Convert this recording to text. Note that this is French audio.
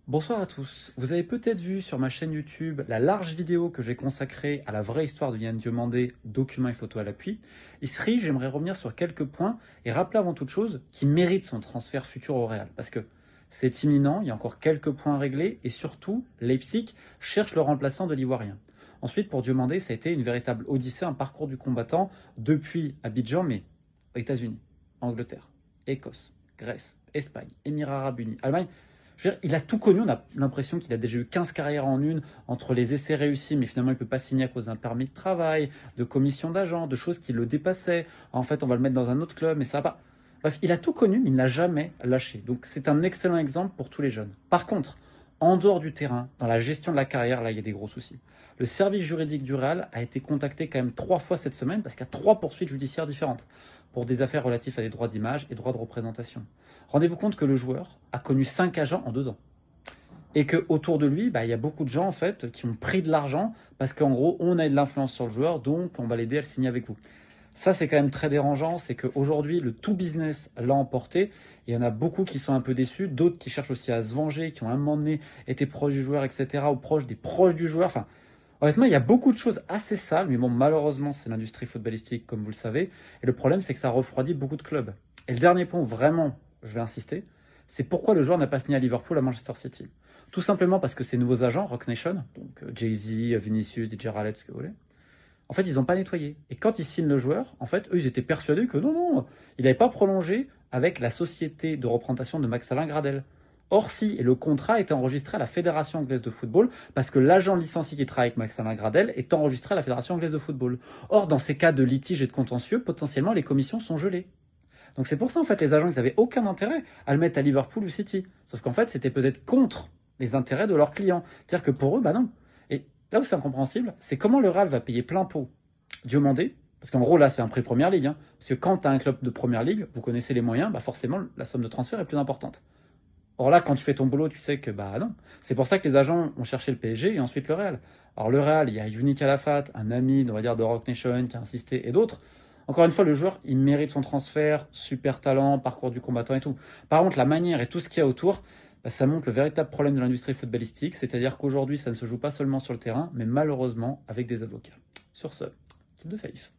Bonsoir à tous. Vous avez peut-être vu sur ma chaîne YouTube la large vidéo que j'ai consacrée à la vraie histoire de Yann Diomandé, documents et photos à l'appui. Ici, j'aimerais revenir sur quelques points et rappeler avant toute chose qu'il mérite son transfert futur au Real. Parce que c'est imminent, il y a encore quelques points à régler et surtout, Leipzig cherche le remplaçant de l'Ivoirien. Ensuite, pour Diomandé, ça a été une véritable odyssée, un parcours du combattant depuis Abidjan, mais aux États-Unis, Angleterre, Écosse, Grèce, Espagne, Émirats Arabes Unis, Allemagne. Je veux dire, il a tout connu, on a l'impression qu'il a déjà eu 15 carrières en une, entre les essais réussis, mais finalement il ne peut pas signer à cause d'un permis de travail, de commission d'agent, de choses qui le dépassaient. En fait, on va le mettre dans un autre club, mais ça va pas. Bref, il a tout connu, mais il n'a jamais lâché. Donc c'est un excellent exemple pour tous les jeunes. Par contre, en dehors du terrain, dans la gestion de la carrière, là, il y a des gros soucis. Le service juridique du Real a été contacté quand même 3 fois cette semaine, parce qu'il y a 3 poursuites judiciaires différentes, pour des affaires relatives à des droits d'image et droits de représentation. Rendez-vous compte que le joueur a connu 5 agents en 2 ans. Et qu'autour de lui, il y a beaucoup de gens en fait qui ont pris de l'argent parce qu'en gros, on a de l'influence sur le joueur, donc on va l'aider à le signer avec vous. Ça, c'est quand même très dérangeant, c'est qu'aujourd'hui, le tout business l'a emporté. Et il y en a beaucoup qui sont un peu déçus, d'autres qui cherchent aussi à se venger, qui ont à un moment donné été proches du joueur, etc., ou proches des proches du joueur. Enfin, honnêtement, il y a beaucoup de choses assez sales, mais bon, malheureusement, c'est l'industrie footballistique, comme vous le savez. Et le problème, c'est que ça refroidit beaucoup de clubs. Et le dernier point où vraiment, je vais insister, c'est pourquoi le joueur n'a pas signé à Liverpool, à Manchester City. Tout simplement parce que ces nouveaux agents, Rock Nation, donc Jay-Z, Vinicius, DJ Khaled, ce que vous voulez, en fait, ils n'ont pas nettoyé. Et quand ils signent le joueur, en fait, eux, ils étaient persuadés que non, il n'avait pas prolongé avec la société de représentation de Max Alain Gradel. Or, si, et le contrat a été enregistré à la Fédération anglaise de football, parce que l'agent licencié qui travaille avec Max Alain Gradel est enregistré à la Fédération anglaise de football. Or, dans ces cas de litige et de contentieux, potentiellement, les commissions sont gelées. Donc c'est pour ça, en fait, les agents, ils n'avaient aucun intérêt à le mettre à Liverpool ou City. Sauf qu'en fait, c'était peut-être contre les intérêts de leurs clients. C'est-à-dire que pour eux, non. Et là où c'est incompréhensible, c'est comment le Real va payer plein pot Diomandé, parce qu'en gros, là, c'est un prix Première Ligue. Parce que quand tu as un club de Première Ligue, vous connaissez les moyens, forcément, la somme de transfert est plus importante. Or là, quand tu fais ton boulot, tu sais que non. C'est pour ça que les agents ont cherché le PSG et ensuite le Real. Alors le Real, il y a Yuni Calafat, un ami, on va dire, de Rock Nation qui a insisté et d'autres. Encore une fois, le joueur, il mérite son transfert, super talent, parcours du combattant et tout. Par contre, la manière et tout ce qu'il y a autour, ça montre le véritable problème de l'industrie footballistique, c'est-à-dire qu'aujourd'hui, ça ne se joue pas seulement sur le terrain, mais malheureusement avec des avocats. Sur ce, type de faith.